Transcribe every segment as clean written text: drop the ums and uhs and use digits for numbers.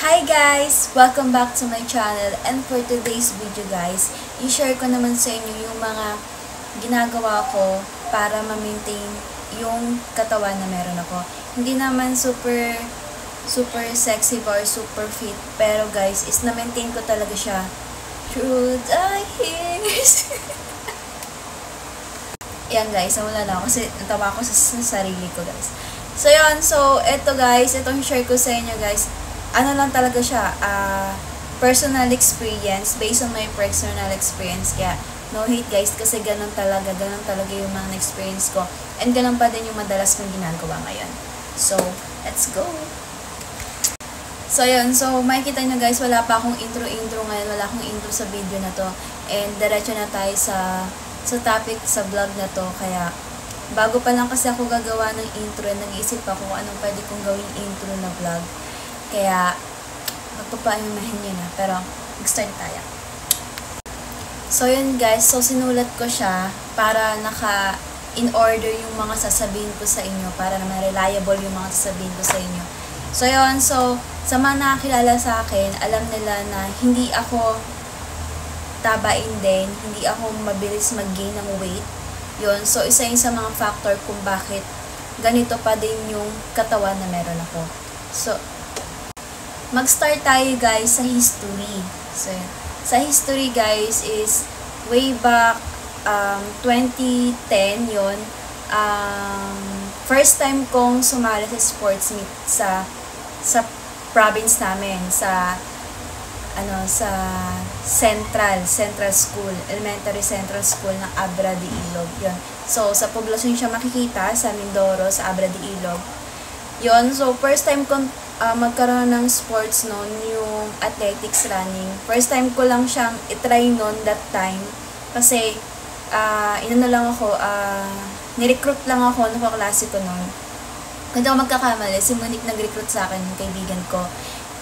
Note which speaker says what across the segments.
Speaker 1: Hi guys! Welcome back to my channel, and for today's video guys, i-share ko naman sa inyo yung mga ginagawa ko para ma-maintain yung katawan na meron ako. Hindi naman super sexy or super fit, pero guys, is na-maintain ko talaga siya through the years. Yan guys, wala na ako kasi natawa ko sa sarili ko guys. So yun, eto guys, itong share ko sa inyo guys, ano lang talaga siya, personal experience, based on my personal experience, kaya no hate guys, kasi ganun talaga yung mga experience ko, and ganun pa din yung madalas kong ginagawa ngayon. So, let's go! So, yun, makikita nyo guys, wala pa akong intro ngayon, wala akong intro sa video na to, and diretso na tayo sa topic sa vlog na to, kaya bago pa lang kasi ako gagawa ng intro, nag-iisip ako kung anong pwede kong gawing intro na vlog. Kaya, magpapaimahin nyo na. Pero, mag-start tayo. So, yun guys. So, sinulat ko siya para in order yung mga sasabihin ko sa inyo. Para naman reliable yung mga sasabihin ko sa inyo. So, yun. So, sa mga nakakilala sa akin, alam nila na hindi ako tabain din. Hindi ako mabilis mag-gain ng weight. Yun. So, isa yun sa mga factor kung bakit ganito pa din yung katawan na meron ako. So, mag-start tayo guys sa history. So, sa history guys is way back 2010 yon. First time kong sumali sa sports meet sa province namin, sa Central School, Elementary Central School ng Abra de Ilog. Yon. So, sa poblasyon siya makikita, sa Mindoro, sa Abra de Ilog. Yon. So, first time kong magkaroon ng sports noon, yung athletics running. First time ko lang siyang itry noon that time. Kasi, nirecruit lang ako ng kaklase ko noon. Hindi ako magkakamali, si Monique nag-recruit sa akin, yung kaibigan ko.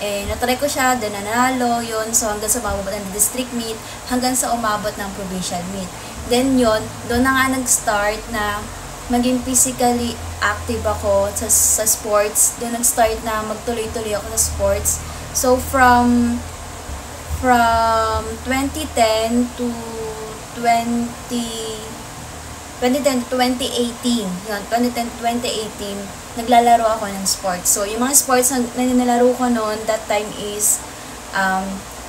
Speaker 1: Natry ko siya, then nanalo, yun. So, hanggang sa umabot ng district meet, hanggang sa umabot ng provincial meet. Then, yun, doon na nga nag-start na maging physically active ako sa sports. Doon nag-start na magtuloy-tuloy ako sa sports. So, from 2010 to 2018, yun, 2010 to 2018, naglalaro ako ng sports. So, yung mga sports na nilalaro ko noon, that time is,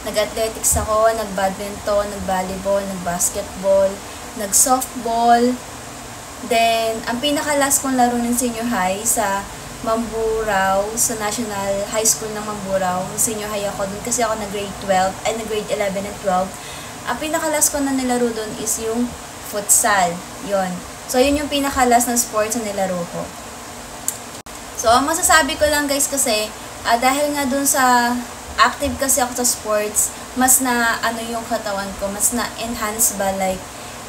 Speaker 1: nag-athletics ako, nag-badminton, nag-volleyball, nag-basketball, nag-softball. Then, ang pinaka-last kong laro ng senior high sa Mamburao, sa National High School ng Mamburao. Senior high ako dun kasi ako nag-grade 11 and 12. Ang pinaka-last ko na nilaro dun is yung futsal. Yon. So, yun yung pinaka-last na sports na nilaro ko. So, ang masasabi ko lang guys kasi, dahil nga dun sa active kasi ako sa sports, mas na yung katawan ko, mas na-enhance ba, like,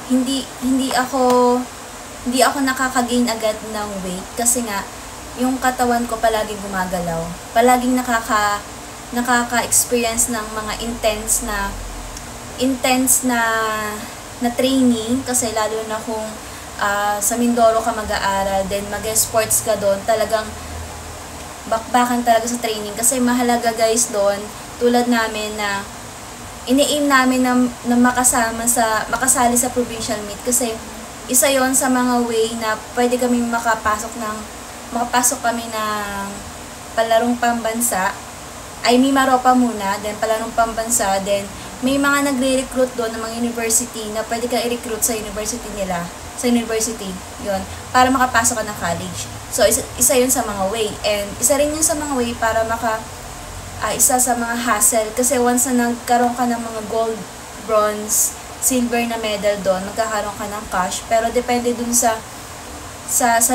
Speaker 1: hindi ako nakaka-gain agad ng weight kasi nga yung katawan ko palaging gumagalaw. Palaging nakaka-experience ng mga intense na training kasi lalo na kung sa Mindoro ka mag-aaral, then mag-sports ka doon, talagang bakbakan talaga sa training kasi mahalaga guys doon, tulad namin na ini-aim namin na makasali sa provincial meet kasi isa yon sa mga way na pwede kami makapasok kami ng palarong pambansa. Ay, may maropa muna, then palarong pambansa, then may mga nagre-recruit doon ng mga university na pwede ka i-recruit sa university nila, sa university, yon, para makapasok ka ng college. So, isa yun sa mga way. And isa rin yun sa mga way para isa sa mga hassle. Kasi once na nagkaroon ka ng mga gold, bronze, silver na medal doon, magkakaroon ka ng cash. Pero depende dun sa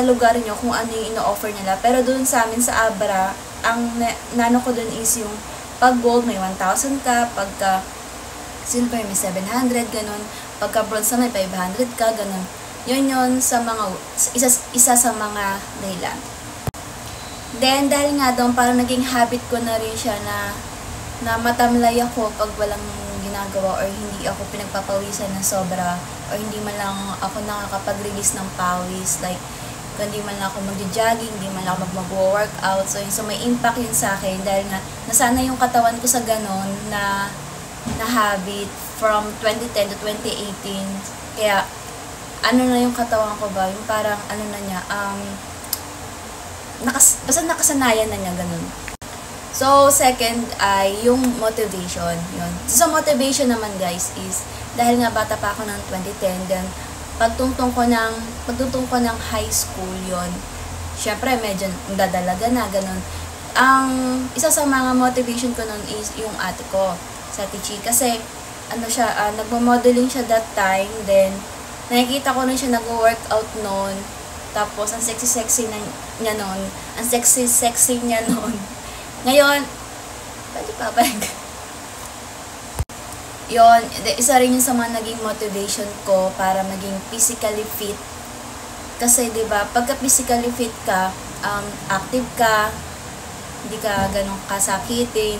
Speaker 1: lugar nyo kung ano yung ino-offer nila. Pero dun sa amin sa Abra, ang nano ko dun is yung pag gold may 1,000 ka, pagka silver may 700, ganun. Pagka bronze na may 500 ka, ganun. Yun sa mga, isa sa mga dahilan. Then, dahil nga doon, parang naging habit ko na rin siya na matamlay ako pag walang ginagawa or hindi ako pinagpapawisan ng sobra or hindi man lang ako nakakapag-release ng pawis. Like, kung hindi man lang ako mag-jogging, hindi man lang ako mag-workout. So may impact yun sa akin dahil nga nasana yung katawan ko sa ganon na habit from 2010 to 2018. Kaya, ano na yung katawan ko ba? Yung parang, ano na niya, basta nakasanayan na niya, ganun. So, second ay yung motivation. Yun. So, motivation naman guys is, dahil nga bata pa ako ng 2010, then, pagtungtong ko ng high school yon, syempre, medyo dadalaga na, ganun. Ang isa sa mga motivation ko nun is yung ate ko, sa Tichi. Kasi, nagmo-modeling siya that time, then, nakikita ko na siya nag-workout noon. Tapos, ang sexy-sexy niya noon. Ang sexy-sexy niya noon. Ngayon, pwede pa ba? Yun, isa rin yun sa mga naging motivation ko para maging physically fit. Kasi, di ba, pagka physically fit ka, active ka, hindi ka ganun kasakitin,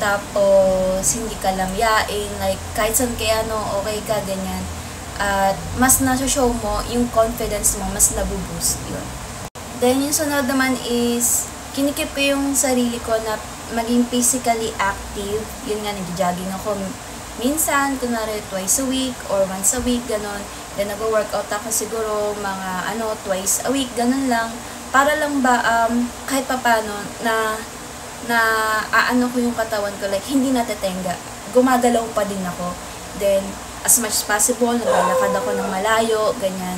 Speaker 1: tapos, hindi ka lamyain, like, kahit saan kaya, okay ka, ganyan. At, mas nasa-show mo, yung confidence mo, mas nabuboost, yun. Then, yung sunod naman is, kinikip ko yung sarili ko na maging physically active. Yun nga, nag-jogging ako minsan, kunwari, twice a week, or once a week, ganun. Then, nag-workout ako siguro, mga, twice a week, ganun lang. Para lang ba, kahit papano, na aano ko yung katawan ko, like, hindi natetenga. Gumagalaw pa din ako. Then, as much as possible, naglalakad ako ng malayo, ganyan.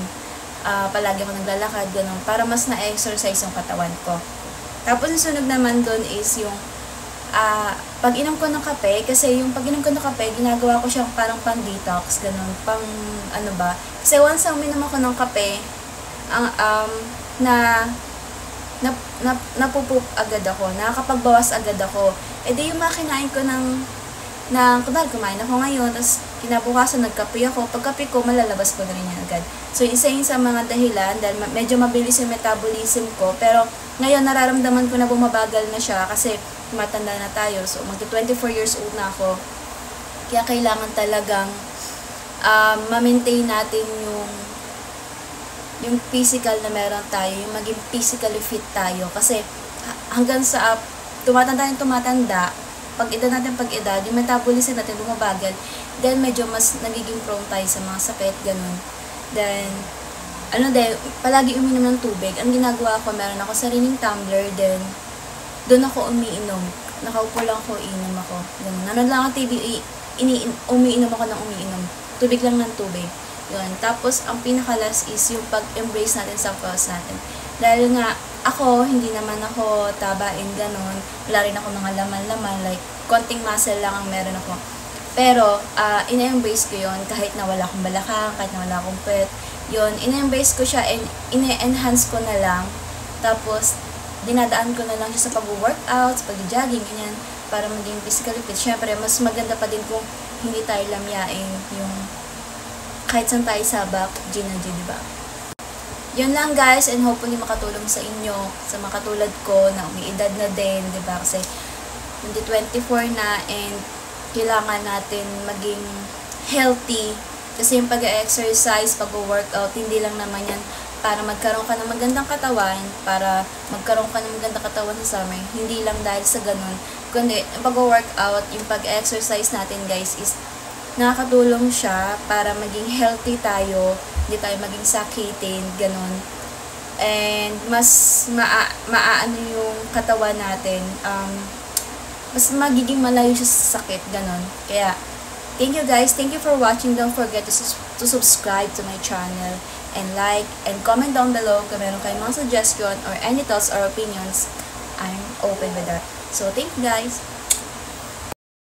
Speaker 1: Palagi ako naglalakad, ganun, para mas na-exercise yung katawan ko. Tapos, yung sunod naman dun is yung, pag-inom ko ng kape, kasi yung pag-inom ko ng kape, ginagawa ko siyang parang pang-detox, ganun, kasi once na uminom ako ng kape, napupup agad ako, nakakapagbawas agad ako. E di yung mga kinain ko kunwari kumain ako ngayon, tapos kinabukasan nagkape ako, pagkape ko, malalabas ko na rin yan agad. So, isa yun sa mga dahilan, dahil medyo mabilis yung metabolism ko, pero ngayon nararamdaman ko na bumabagal na siya, kasi matanda na tayo, so magti-24 years old na ako, kaya kailangan talagang ma-maintain natin yung physical na meron tayo, yung maging physically fit tayo, kasi hanggang sa tumatanda, pag-edad, yung metabolism natin bumabagal, then medyo mas nagiging prone tayo sa mga sakit, ganun. Then, palagi uminom ng tubig. Ang ginagawa ko, meron ako sariling tumbler, then, doon ako umiinom. Nakaupo lang ako, iinom ako. Ganun. Nanood lang ako TV, umiinom ako ng umiinom. Tubig lang ng tubig. Yun. Tapos, ang pinakalas is yung pag-embrace natin sa pulse natin. Dahil nga, ako, hindi naman ako tabain, ganun. Wala rin ako mga laman-laman, like, konting muscle lang ang meron ako. Pero, ina-embrace ko yun, kahit na wala akong balakang, kahit na wala akong pet. Yun, ina-embrace ko siya, and ina-enhance ko na lang. Tapos, dinadaan ko na lang siya sa pag-workout, sa pag-jogging, ganyan, para maging physically fit. Siyempre, mas maganda pa din kung hindi tayo lamyain yung kahit saan tayo sabak, diba? Yun lang guys, and hopefully makatulong sa inyo, sa mga katulad ko na umiidad na din, diba? Kasi 2024 na, and kailangan natin maging healthy. Kasi yung pag-exercise, pag-workout, hindi lang naman yan para magkaroon ka ng magandang katawan, para magkaroon ka ng magandang katawan sa summer. Hindi lang dahil sa ganun. Kundi, yung pag-workout, yung pag-exercise natin guys is nakakatulong siya para maging healthy tayo, hindi tayo maging sakitin, ganun. And mas maaano yung katawan natin, mas magiging malayo siya sa sakit, ganun. Kaya, thank you guys, thank you for watching. Don't forget to subscribe to my channel, and like, and comment down below kung meron kayong mga suggestion or any thoughts or opinions. I'm open with that. So, thank you guys.